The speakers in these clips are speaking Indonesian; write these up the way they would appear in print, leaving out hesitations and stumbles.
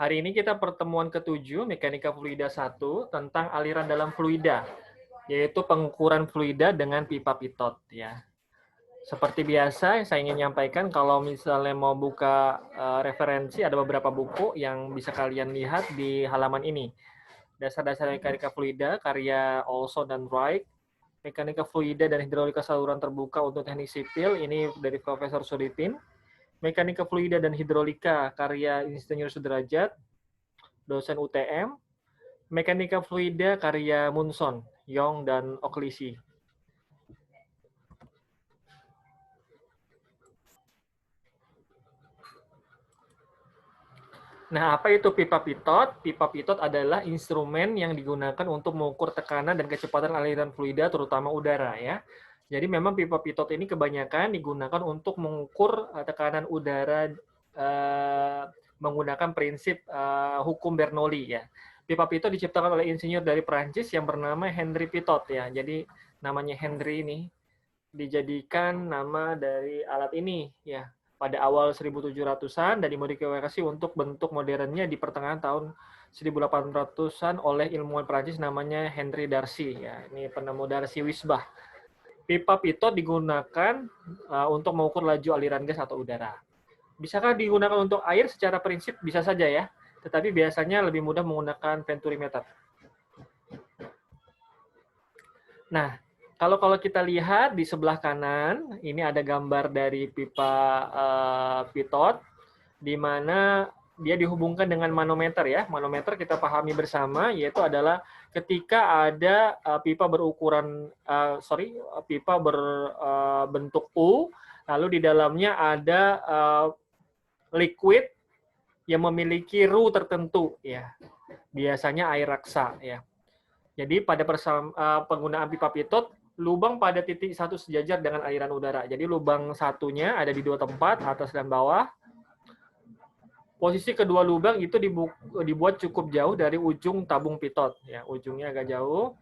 Hari ini kita pertemuan ke-7 Mekanika Fluida 1 tentang aliran dalam fluida, yaitu pengukuran fluida dengan pipa pitot ya. Seperti biasa, saya ingin menyampaikan kalau misalnya mau buka referensi, ada beberapa buku yang bisa kalian lihat di halaman ini. Dasar-dasar mekanika fluida karya Olson dan Wright, mekanika fluida dan hidrolika saluran terbuka untuk teknik sipil, ini dari Profesor Sudipin. Mekanika fluida dan hidrolika karya Insinyur Sudrajat, dosen UTM. Mekanika fluida karya Munson, Young, dan Oklisi. Nah, apa itu pipa pitot? Pipa pitot adalah instrumen yang digunakan untuk mengukur tekanan dan kecepatan aliran fluida, terutama udara ya. Jadi memang pipa pitot ini kebanyakan digunakan untuk mengukur tekanan udara menggunakan prinsip hukum Bernoulli ya. Pipa pitot diciptakan oleh insinyur dari Prancis yang bernama Henry Pitot ya. Jadi namanya Henry ini dijadikan nama dari alat ini ya pada awal 1700-an dan dimodifikasi untuk bentuk modernnya di pertengahan tahun 1800-an oleh ilmuwan Prancis namanya Henry Darcy ya. Ini penemu Darcy Wisbach. Pipa pitot digunakan untuk mengukur laju aliran gas atau udara. Bisakah digunakan untuk air? Secara prinsip bisa saja ya, tetapi biasanya lebih mudah menggunakan venturimeter. Nah, kalau kita lihat di sebelah kanan, ini ada gambar dari pipa pitot, di mana dia dihubungkan dengan manometer ya. Manometer kita pahami bersama, yaitu adalah ketika ada pipa berukuran, pipa berbentuk U, lalu di dalamnya ada liquid yang memiliki ru tertentu ya. Biasanya air raksa ya. Jadi pada penggunaan pipa pitot, lubang pada titik satu sejajar dengan aliran udara. Jadi lubang satunya ada di dua tempat, atas dan bawah. Posisi kedua lubang itu dibuat cukup jauh dari ujung tabung pitot. Ya, ujungnya agak jauh.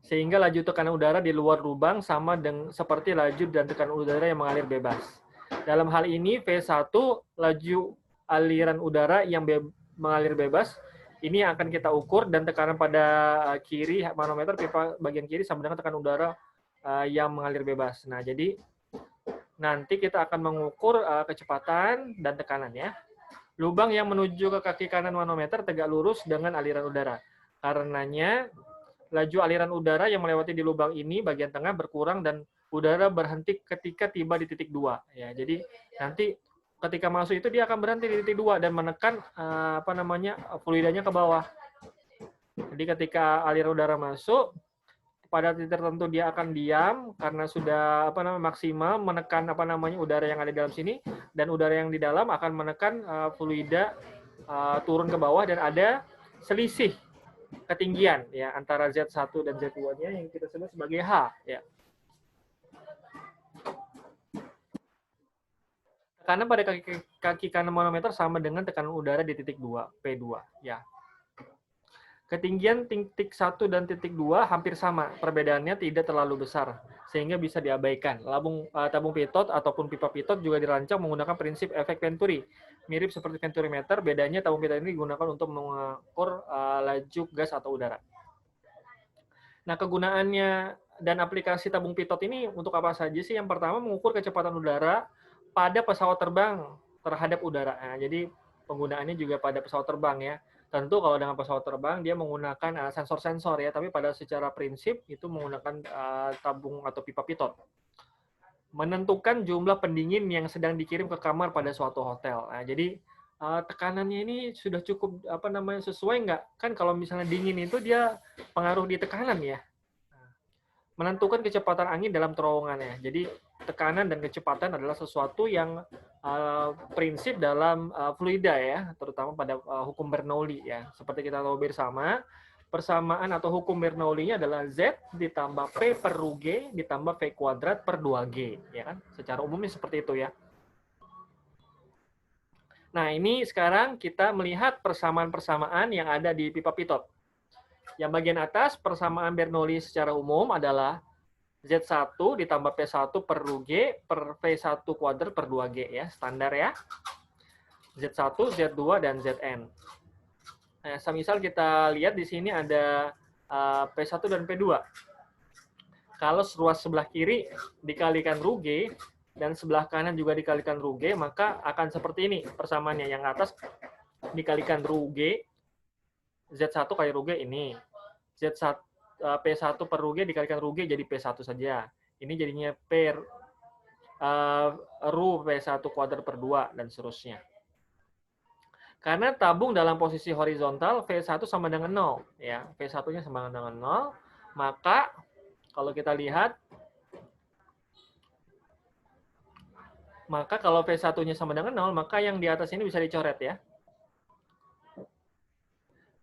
Sehingga laju tekanan udara di luar lubang sama dengan seperti laju dan tekanan udara yang mengalir bebas. Dalam hal ini, V1 laju aliran udara yang mengalir bebas, ini akan kita ukur dan tekanan pada kiri manometer pipa bagian kiri sama dengan tekanan udara yang mengalir bebas. Nah, jadi nanti kita akan mengukur kecepatan dan tekanan ya. Lubang yang menuju ke kaki kanan manometer tegak lurus dengan aliran udara. Karenanya laju aliran udara yang melewati di lubang ini bagian tengah berkurang dan udara berhenti ketika tiba di titik 2 ya. Jadi nanti ketika masuk itu dia akan berhenti di titik 2 dan menekan fluidanya ke bawah. Jadi ketika aliran udara masuk pada titik tertentu dia akan diam karena sudah maksimal menekan udara yang ada di dalam sini, dan udara yang di dalam akan menekan fluida turun ke bawah dan ada selisih ketinggian ya antara Z1 dan Z2-nya yang kita sebut sebagai H ya. Tekanan pada kaki kanan manometer sama dengan tekanan udara di titik 2, P2 ya. Ketinggian titik 1 dan titik 2 hampir sama, perbedaannya tidak terlalu besar sehingga bisa diabaikan. Tabung pitot ataupun pipa pitot juga dirancang menggunakan prinsip efek Venturi. Mirip seperti venturimeter, bedanya tabung pitot ini digunakan untuk mengukur laju gas atau udara. Nah, kegunaannya dan aplikasi tabung pitot ini untuk apa saja sih? Yang pertama, mengukur kecepatan udara pada pesawat terbang terhadap udara. Nah, jadi penggunaannya juga pada pesawat terbang ya. Tentu kalau dengan pesawat terbang dia menggunakan sensor-sensor ya, tapi pada secara prinsip itu menggunakan tabung atau pipa pitot. Menentukan jumlah pendingin yang sedang dikirim ke kamar pada suatu hotel. Nah, jadi tekanannya ini sudah cukup sesuai nggak? Kan kalau misalnya dingin itu dia pengaruh di tekanan ya. Menentukan kecepatan angin dalam terowongannya. Jadi tekanan dan kecepatan adalah sesuatu yang prinsip dalam fluida ya, terutama pada hukum Bernoulli ya. Seperti kita tahu bersama, persamaan atau hukum Bernoulli-nya adalah Z ditambah P per Rho G ditambah V kuadrat per 2G ya kan. Secara umumnya seperti itu ya. Nah, ini sekarang kita melihat persamaan-persamaan yang ada di pipa pitot. Yang bagian atas, persamaan Bernoulli secara umum adalah Z1 ditambah P1 per Rho G per V1 kuadrat per 2G ya, standar ya. Z1, Z2, dan Zn. Nah, semisal kita lihat di sini ada P1 dan P2. Kalau ruas sebelah kiri dikalikan ru G, dan sebelah kanan juga dikalikan ru G, maka akan seperti ini persamaannya. Yang atas dikalikan ru G, Z1 kali ru G ini. Z1, P1 per ru G dikalikan ru G jadi P1 saja. Ini jadinya ru P1 kuadrat per 2, dan seterusnya. Karena tabung dalam posisi horizontal, V1 sama dengan 0. Ya, V1-nya sama dengan 0, maka kalau kita lihat, maka kalau V1-nya sama dengan 0, maka yang di atas ini bisa dicoret ya.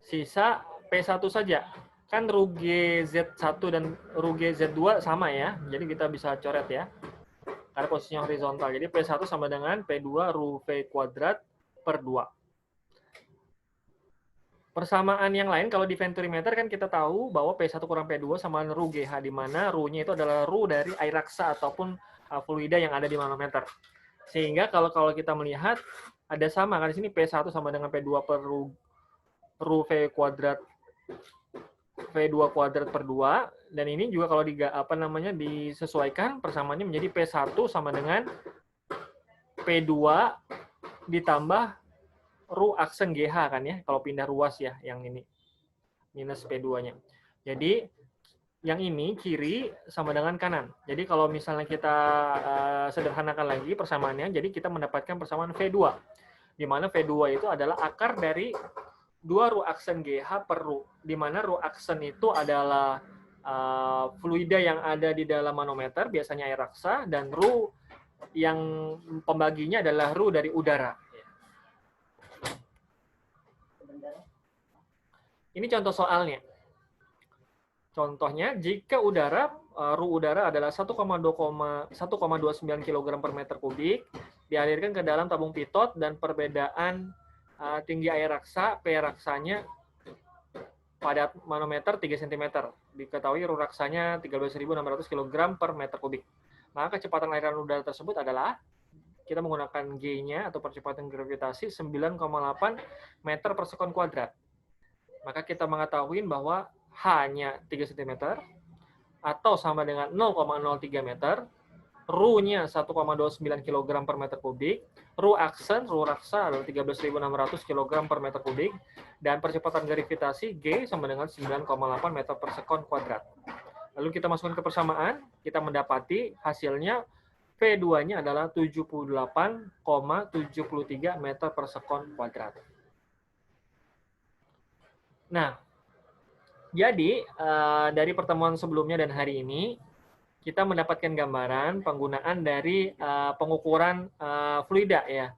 Sisa P1 saja. Kan ru G Z1 dan ru G Z2 sama ya, jadi kita bisa coret ya. Karena posisinya horizontal. Jadi P1 sama dengan P2 ru V kuadrat per 2. Persamaan yang lain, kalau di venturimeter kan kita tahu bahwa P1 kurang P2 sama ru GH, di mana ru-nya itu adalah ru dari air raksa ataupun fluida yang ada di manometer. Sehingga kalau kita melihat, ada sama, kan di sini P1 sama dengan P2 per ru V kuadrat V2 kuadrat per 2, dan ini juga kalau disesuaikan persamaannya menjadi P1 sama dengan P2 ditambah ru aksen GH kan ya, kalau pindah ruas ya, yang ini minus P2-nya. Jadi yang ini kiri sama dengan kanan. Jadi kalau misalnya kita sederhanakan lagi persamaannya, jadi kita mendapatkan persamaan V2, di mana V2 itu adalah akar dari 2 ru aksen GH per ru, di mana ru aksen itu adalah fluida yang ada di dalam manometer, biasanya air raksa, dan ru yang pembaginya adalah ru dari udara. Ini contoh soalnya. Contohnya, jika ru udara adalah 1,29 kg per meter kubik, dialirkan ke dalam tabung pitot, dan perbedaan tinggi air raksa, P raksanya pada manometer 3 cm. Diketahui ru raksanya 13.600 kg per meter kubik. Maka kecepatan aliran udara tersebut adalah, kita menggunakan G-nya atau percepatan gravitasi 9,8 meter per sekon kuadrat. Maka kita mengetahui bahwa H-nya 3 cm atau sama dengan 0,03 meter, Ru-nya 1,29 kg per meter kubik, Ru aksen, Ru raksa adalah 13.600 kg per meter kubik, dan percepatan gravitasi G sama dengan 9,8 meter per sekon kuadrat. Lalu kita masukkan ke persamaan, kita mendapati hasilnya V2-nya adalah 78,73 meter per sekon kuadrat. Nah, jadi dari pertemuan sebelumnya dan hari ini, kita mendapatkan gambaran penggunaan dari pengukuran fluida ya.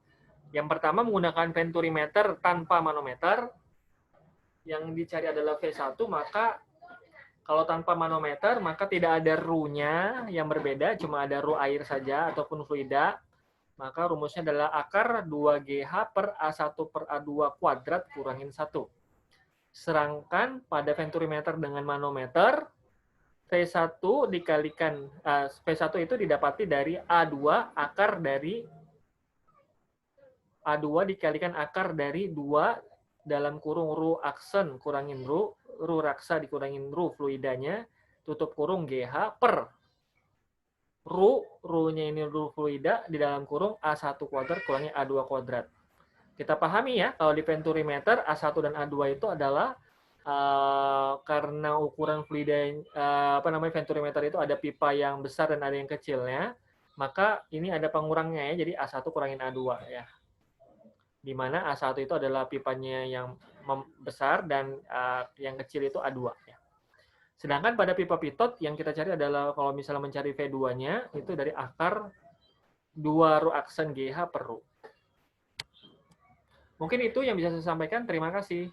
Yang pertama menggunakan venturimeter tanpa manometer, yang dicari adalah V1, maka kalau tanpa manometer maka tidak ada ru-nya yang berbeda, cuma ada ru air saja ataupun fluida. Maka rumusnya adalah akar 2GH per A1 per A2 kuadrat kurangin 1. Sedangkan pada venturimeter dengan manometer, V1 dikalikan V1 itu didapati dari A2 akar dari A2 dikalikan akar dari 2 dalam kurung ru aksen kurangin ru raksa dikurangin ru fluidanya, tutup kurung GH per ru-nya ini ru fluida di dalam kurung A1 kuadrat kurangi A2 kuadrat. Kita pahami ya, kalau di venturimeter A1 dan A2 itu adalah karena ukuran fluida venturimeter itu ada pipa yang besar dan ada yang kecilnya, maka ini ada pengurangnya ya, jadi A1 kurangin A2 ya. Di mana A1 itu adalah pipanya yang besar dan yang kecil itu A2 ya. Sedangkan pada pipa pitot yang kita cari adalah kalau misalnya mencari V2-nya itu dari akar 2 ru aksen GH per ru. Mungkin itu yang bisa saya sampaikan. Terima kasih.